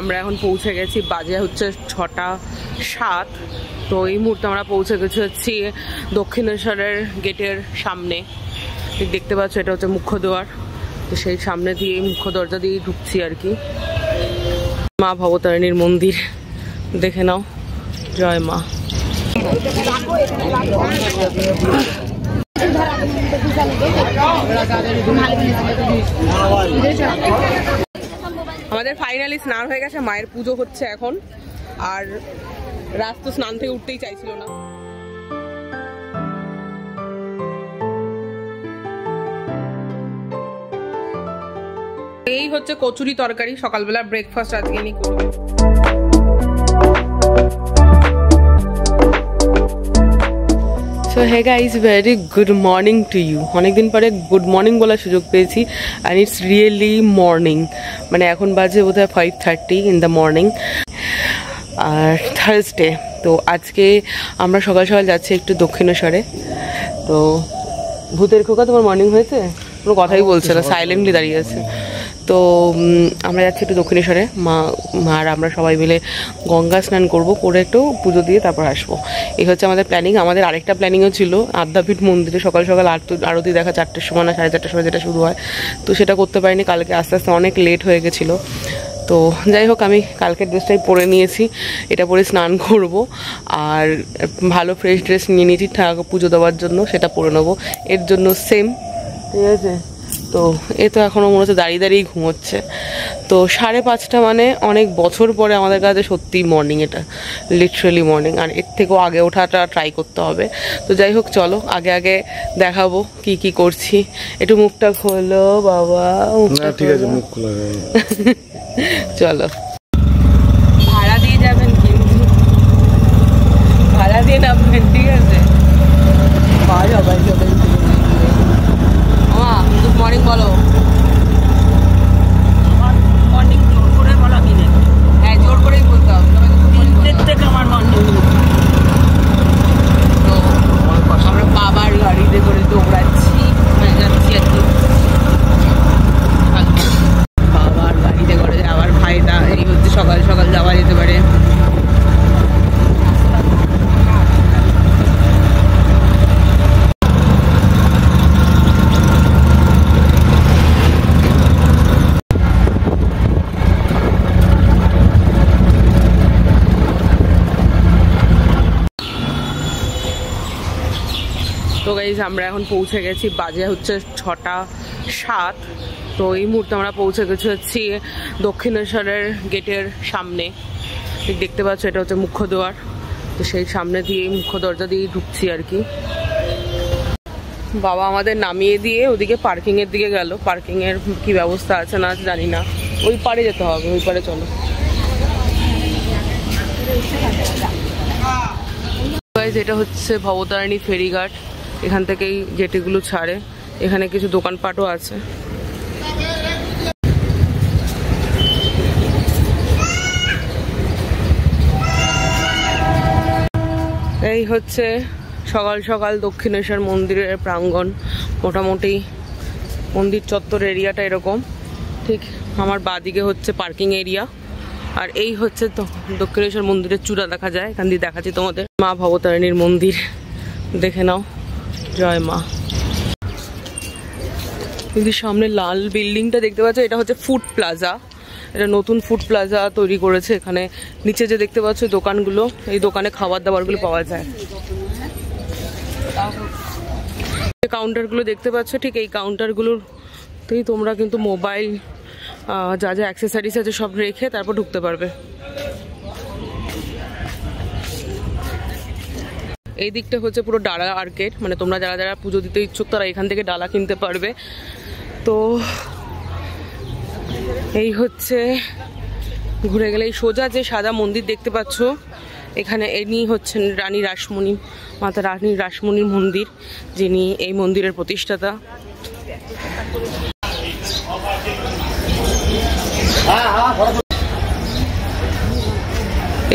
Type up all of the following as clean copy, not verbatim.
আমরা এখন পৌঁছে গেছি, বাজে হচ্ছে 6:07। তো এই মুহূর্তে আমরা পৌঁছে গেছি হচ্ছে দক্ষিণেশ্বরের গেটের সামনে। দেখতে পাচ্ছ এটা হচ্ছে মুখ্য দ্বার। তো সেই সামনে দিয়ে মুখ্য দরজা দিয়ে ঢুকছি আর কি। মা ভবতারিণীর মন্দির দেখে নাও। জয় মা। আমাদের ফাইনালি স্নান হয়ে গেছে, মায়ের পুজো হচ্ছে এখন। আর রাত তো স্নান থেকে উঠতেই চাইছিল না। এই হচ্ছে কচুরি তরকারি, সকালবেলা ব্রেকফাস্ট আজকে নি করবো। So hey guys, very good morning to you. অনেকদিন পরে গুড মর্নিং বলার সুযোগ পেয়েছি। And it's really morning. মানে এখন বাজে বোধহয় 5:30 ইন দ্য মর্নিং। আর থার্সডে। তো আজকে আমরা সকাল সকাল যাচ্ছি একটু দক্ষিণেশ্বরে। তো ভূতের খোকা, তোমার মর্নিং হয়েছে? কোনো কথাই বলছে না, সাইলেন্টলি দাঁড়িয়ে আছে। তো আমরা যাচ্ছি একটু দক্ষিণেশ্বরে। মা আর আমরা সবাই মিলে গঙ্গা স্নান করব, করে একটু পুজো দিয়ে তারপর আসবো। এই হচ্ছে আমাদের প্ল্যানিং। আমাদের আরেকটা প্ল্যানিংও ছিল আদ্যাপীঠ মন্দিরে সকাল সকাল আরতি দেখা 4টের সময় না 4:30 সময় যেটা শুরু হয়। তো সেটা করতে পারিনি, কালকে আস্তে আস্তে অনেক লেট হয়ে গেছিলো। তো যাই হোক, আমি কালকের ড্রেসটাই পরে নিয়েছি, এটা পরে স্নান করব। আর ভালো ফ্রেশ ড্রেস নিয়ে নিয়েছি পুজো দেওয়ার জন্য, সেটা পরে নেবো এর জন্য সেম। ঠিক আছে। তো এ তো এখনও মনে হচ্ছে দাঁড়িয়ে দাঁড়িয়েই ঘুমোচ্ছে। তো 5:30 মানে অনেক বছর পরে আমাদের কাছে সত্যিই মর্নিং, এটা লিটারেলি মর্নিং। আর এর থেকেও আগে ওঠাটা ট্রাই করতে হবে। তো যাই হোক, চলো আগে আগে দেখাবো কি কি করছি। একটু মুখটা খোলো বাবা। ঠিক আছে, মুখ খোলা। চলো। ভাড়া দিয়ে যাবেন কিন্তু, ভাড়া দিয়ে নামবেন, ঠিক আছে? গুড মর্নিং বলো। মর্নিং জোর করে বলো কি? হ্যাঁ, জোর করেই বলতে হবে। আমার মর্নিং। তো আমরা বাবার গাড়িতে করে দৌড়াচ্ছি, যাচ্ছি আর কি। বাবার গাড়িতে করে আবার ভাইটা, এই হচ্ছে সকাল সকাল যাওয়া যেতে পারে। তো গাইজ, আমরা এখন পৌঁছে গেছি, বাজে হচ্ছে 6:07। তো এই মুহূর্তে আমরা পৌঁছে গেছি হচ্ছে দক্ষিণেশ্বরের গেটের সামনে। দেখতে পাচ্ছ এটা হচ্ছে মুখ্য দ্বার। তো সেই সামনে দিয়ে মুখ্য দরজা দিয়ে ঢুকছি আর কি। বাবা আমাদের নামিয়ে দিয়ে ওদিকে পার্কিং এর দিকে গেল। পার্কিং এর কি ব্যবস্থা আছে না জানি না, ওই পারে যেতে হবে, ওই পারে চলো। এটা হচ্ছে ভবতারিণী ফেরিঘাট। এখান থেকেই জেটিগুলো ছাড়ে। এখানে কিছু দোকানপাটও আছে। এই হচ্ছে সকাল সকাল দক্ষিণেশ্বর মন্দিরের প্রাঙ্গণ। মোটামুটি মন্দির চত্বর এরিয়াটা এরকম। ঠিক আমার বাঁদিকে হচ্ছে পার্কিং এরিয়া। আর এই হচ্ছে দক্ষিণেশ্বর মন্দিরের চূড়া দেখা যায়, এখান দিয়ে দেখাচ্ছি তোমাদের। মা ভবতারিণীর মন্দির দেখে নাও। জয় মা। কিন্তু সামনে লাল বিল্ডিংটা দেখতে পাচ্ছ, এটা হচ্ছে ফুড প্লাজা। এটা নতুন ফুড প্লাজা তৈরি করেছে। এখানে নিচে যে দেখতে পাচ্ছ দোকানগুলো, এই দোকানে খাবার দাবারগুলো পাওয়া যায়। কাউন্টারগুলো দেখতে পাচ্ছ, ঠিক এই কাউন্টারগুলোতেই তোমরা কিন্তু মোবাইল, যা যা অ্যাক্সেসরিজ আছে সব রেখে তারপর ঢুকতে পারবে। এই দিকটা হচ্ছে পুরো ডালা আর্কেড, মানে তোমরা যারা যারা পুজো দিতে ইচ্ছুক তারা এখান থেকে ডালা কিনতে পারবে। তো এই হচ্ছে ঘুরে গেলে এই সোজা যে সাদা মন্দির দেখতে পাচ্ছ, এখানে ইনি হচ্ছেন রানী রাসমণি, মাতা রানী রাসমণির মন্দির, যিনি এই মন্দিরের প্রতিষ্ঠাতা।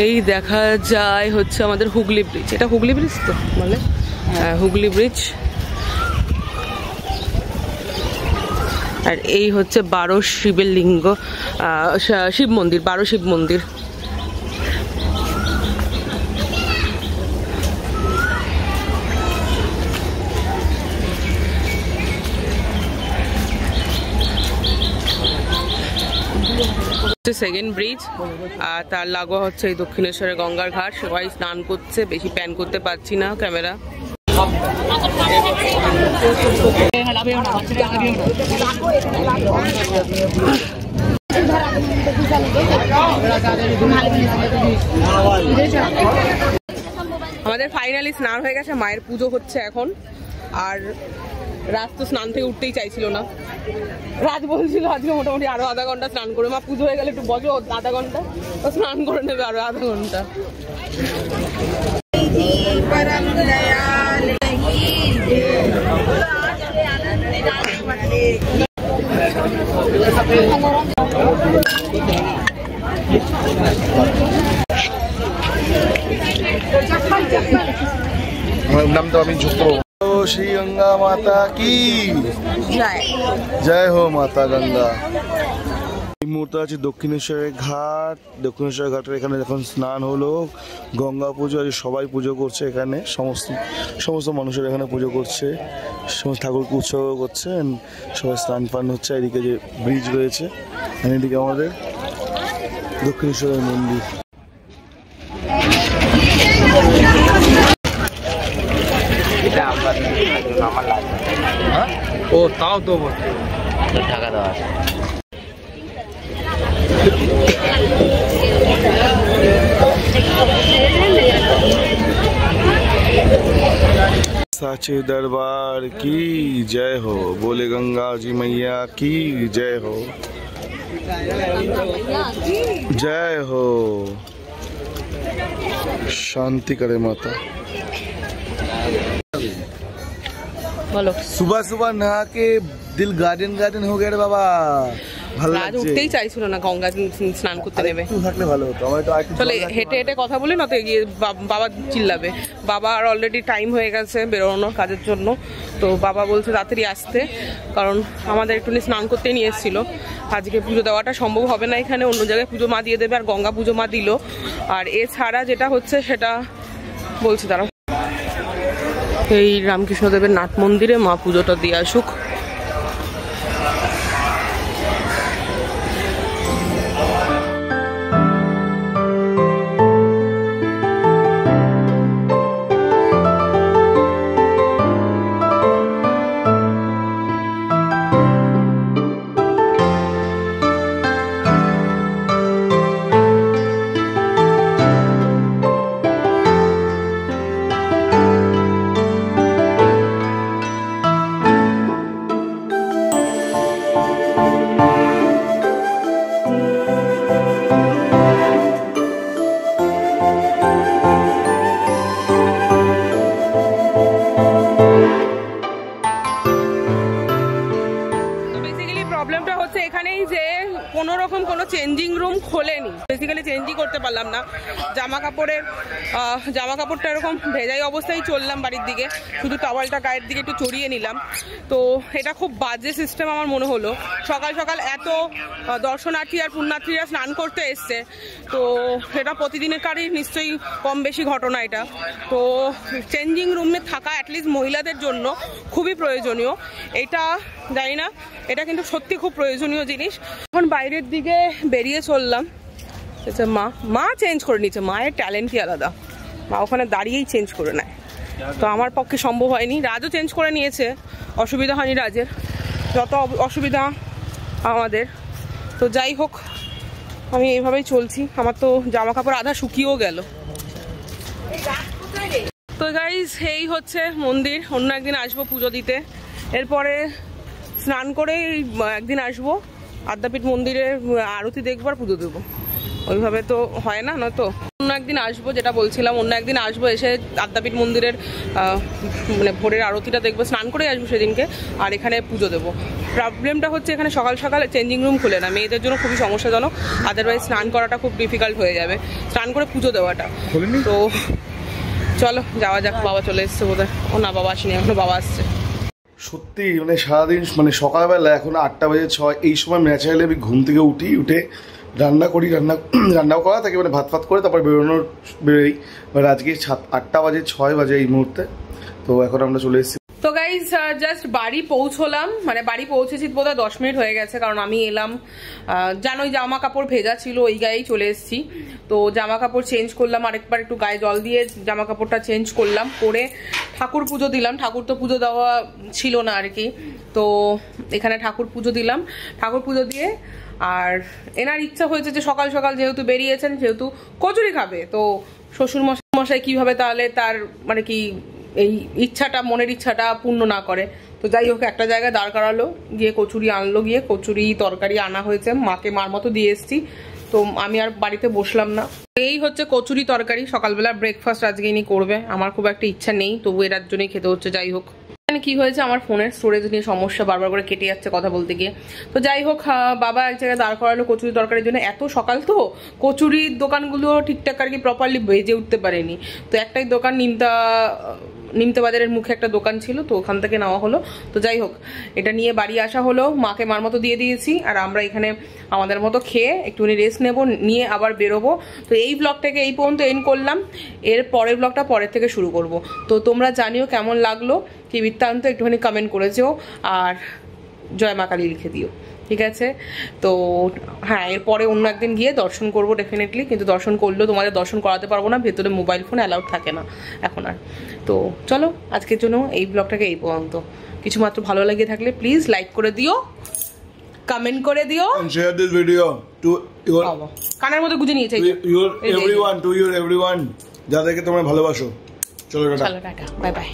এই দেখা যায় হচ্ছে আমাদের হুগলি ব্রিজ। এটা হুগলি ব্রিজ তো বলে? হ্যাঁ, হুগলি ব্রিজ। আর এই হচ্ছে 12 শিবের লিঙ্গ, শিব মন্দির, 12 শিব মন্দির। সেকেন্ড ব্রিজ, আর তার লাগোয়া হচ্ছে এই দক্ষিণেশ্বরের গঙ্গার ঘাট। সবাই স্নান করছে, বেশি প্যান করতে পারছি না ক্যামেরা। আমাদের ফাইনালি স্নান হয়ে গেছে, মায়ের পুজো হচ্ছে এখন। আর রাত তো স্নান থেকে উঠতেই চাইছিল না, রাত বলছিল আজকে মোটামুটি আরো আধা ঘন্টা স্নান করে, মা পুজো হয়ে গেলে একটু বসো আধা ঘন্টা, তো স্নান করে নেবে আরো আধা ঘন্টা। नाम तो अभी झुको। श्री गंगा माता की जय हो। माता गंगा। এই মুহূর্তে আছে দক্ষিণেশ্বরের ঘাট। দক্ষিণেশ্বরের ঘাটের এখানে যখন স্নান হলো, গঙ্গা পুজো আছে, সবাই পুজো করছে এখানে, সমস্ত মানুষের এখানে পুজো করছে, সমস্ত ঠাকুরকে উৎসর্গ করছে, সবাই স্নান পান হচ্ছে। এদিকে যে ব্রিজ রয়েছে, এদিকে আমাদের দক্ষিণেশ্বরের মন্দির। ও তাও তো টাকা দেওয়া আছে। साचे दरबार की जय हो, बोले गंगा जी मैया की जय हो, जय हो। शांति करे माता। बोलो। सुबह सुबह नहा के दिल गार्डन गार्डन हो गया रे बाबा, আজ উঠতেই চাইছিল না গঙ্গা স্নান করতে নেবে। ভালো হতো। চলে হেঁটে হেঁটে কথা বলি না তো, এগিয়ে বাবা চিল্লাবে। বাবা আর অলরেডি টাইম হয়ে গেছে বেরোনোর কাজের জন্য, তো বাবা বলছে তাড়াতাড়ি আসতে, কারণ আমাদের একটু স্নান করতেই নিয়ে এসেছিল। আজকে পুজো দেওয়াটা সম্ভব হবে না এখানে, অন্য জায়গায় পুজো মা দিয়ে দেবে, আর গঙ্গা পুজো মা দিল। আর এছাড়া যেটা হচ্ছে সেটা বলছে তারা, এই রামকৃষ্ণদেবের নাট মন্দিরে মা পুজোটা দিয়ে আসুক। কোনো রকম কোনো চেঞ্জিং রুম খোলেনি, বেসিক্যালি চেঞ্জই করতে পারলাম না। জামা কাপড়টা এরকম ভেজাই অবস্থায় চললাম বাড়ির দিকে, শুধু টাওয়ালটা গায়ের দিকে একটু চড়িয়ে নিলাম। তো এটা খুব বাজে সিস্টেম আমার মনে হলো। সকাল সকাল এত দর্শনার্থী আর পুণ্যার্থীরা স্নান করতে এসছে, তো এটা প্রতিদিনেরকারই নিশ্চয়ই কম বেশি ঘটনা এটা। তো চেঞ্জিং রুমে থাকা অ্যাটলিস্ট মহিলাদের জন্য খুবই প্রয়োজনীয়। এটা জানি না, এটা কিন্তু সত্যি খুব প্রয়োজনীয় জিনিস। এখন বাইরের দিকে বেরিয়ে চললাম, মা চেঞ্জ করে নিচ্ছে, মায়ের ট্যালেন্টই আলাদা, মা ওখানে দাঁড়িয়েই চেঞ্জ করে নেয়। তো আমার পক্ষে সম্ভব হয়নি। রাজও চেঞ্জ করে নিয়েছে, অসুবিধা হয়নি রাজের, যত অসুবিধা আমাদের। তো যাই হোক, আমি এইভাবেই চলছি। আমার তো জামা কাপড় আধা শুকিয়েও গেল। তো গাইস, এই হচ্ছে মন্দির। অন্য একদিন আসবো পুজো দিতে, এরপরে স্নান করে একদিন আসবো আদ্যাপীঠ মন্দিরে আরতি দেখবো আর পুজো দেবো। ওইভাবে তো হয় না, নয়তো অন্য একদিন আসবো, যেটা বলছিলাম অন্য একদিন আসবো, এসে আদ্যাপীঠ মন্দিরের মানে ভোরের আরতিটা দেখবো, স্নান করেই আসবো সেদিনকে, আর এখানে পুজো দেবো। প্রবলেমটা হচ্ছে এখানে সকাল সকাল চেঞ্জিং রুম খুলে না, মেয়েদের জন্য খুবই সমস্যাজনক। আদারওয়াইজ স্নান করাটা খুব ডিফিকাল্ট হয়ে যাবে, স্নান করে পুজো দেওয়াটা। তো চলো যাওয়া যাক। বাবা চলে এসছে বোধহয়। ও না, বাবা আসেনি এখনো, বাবা আসছে। সত্যি মানে সারাদিন মানে সকালবেলা এখন 8টা বাজে 6 এই সময় ন্যাচারালি আমি ঘুম থেকে উঠে রান্না করি, রান্নাও করা থাকে, মানে ভাত ফাত করে তারপর বেরোই। এবার আজকে 8টা বাজে 6 বাজে এই মুহূর্তে। তো এখন আমরা চলে এসেছি। তো গাইজ জাস্ট বাড়ি পৌঁছলাম, মানে বাড়ি পৌঁছেছি বোধহয় 10 মিনিট হয়ে গেছে, কারণ আমি এলাম জানোই জামা কাপড় ভেজা ছিল, ওই গায়েই চলে এসেছি। তো জামা কাপড় চেঞ্জ করলাম, আরেকবার একটু গায়ে জল দিয়ে জামা কাপড়টা চেঞ্জ করলাম, করে ঠাকুর পুজো দিলাম। ঠাকুর তো পুজো দেওয়া ছিল না আর কি, তো এখানে ঠাকুর পুজো দিলাম। ঠাকুর পুজো দিয়ে আর এনার ইচ্ছা হয়েছে যে সকাল সকাল যেহেতু বেরিয়েছেন, যেহেতু কচুরি খাবে, তো শ্বশুর মশাই কিভাবে তাহলে তার মানে কি এই ইচ্ছাটা, মনের ইচ্ছাটা পূর্ণ না করে। তো যাই হোক, একটা জায়গায় দাঁড় করালো, গিয়ে কচুরি আনলো, গিয়ে কচুরি তরকারি আনা হয়েছে, মাকে মার মতো দিয়ে এসছি। তো আমি আর বাড়িতে বসলাম না। এই হচ্ছে কচুরি তরকারি, সকালবেলা ব্রেকফাস্ট আজকে ইনি করবে। আমার খুব একটা ইচ্ছা নেই, তবু এর জন্যই খেতে হচ্ছে। যাই হোক, কি হয়েছে, আমার ফোনের স্টোরেজ নিয়ে সমস্যা, বারবার করে কেটে যাচ্ছে কথা বলতে গিয়ে। তো যাই হোক, বাবা এক জায়গায় দাঁড় করালো কচুরি তরকারির জন্য। এত সকাল তো কচুরির দোকানগুলো ঠিকঠাক আর কি প্রপারলি বেজে উঠতে পারেনি। তো একটাই দোকান, নিমতা বাজারের মুখে একটা দোকান ছিল, তো ওখান থেকে নেওয়া হলো। তো যাই হোক, এটা নিয়ে বাড়ি আসা হলো, মাকে মার মতো দিয়ে দিয়েছি। আর আমরা এখানে আমাদের মতো খেয়ে একটুখানি রেস্ট নেব, নিয়ে আবার বেরোবো। তো এই ব্লগটাকে এই পর্যন্ত এন্ড করলাম, এর পরের ব্লগটা পরের থেকে শুরু করব। তো তোমরা জানিও কেমন লাগলো, কি বৃত্তান্ত একটুখানি কমেন্ট করেছো, আর জয় মা কালী লিখে দিও, ঠিক আছে? তো হ্যাঁ, এরপরে অন্য একদিন গিয়ে দর্শন করবো ডেফিনেটলি, কিন্তু দর্শন করলেও তোমাদের দর্শন করাতে পারবো না, ভেতরে মোবাইল ফোন অ্যালাউড থাকে না এখন আর। তো চলো, আজকের জন্য এই ব্লগটাকে এই পর্যন্ত। কিছু মাত্র ভালো লেগে থাকলে প্লিজ লাইক করে দিও, কমেন্ট করে দিও, share this video to your, কানের মধ্যে গুঁজে নিয়েছে, এভরিওয়ান, যাদেরকে তোমরা ভালোবাসো। চলো টাটা, বাই বাই।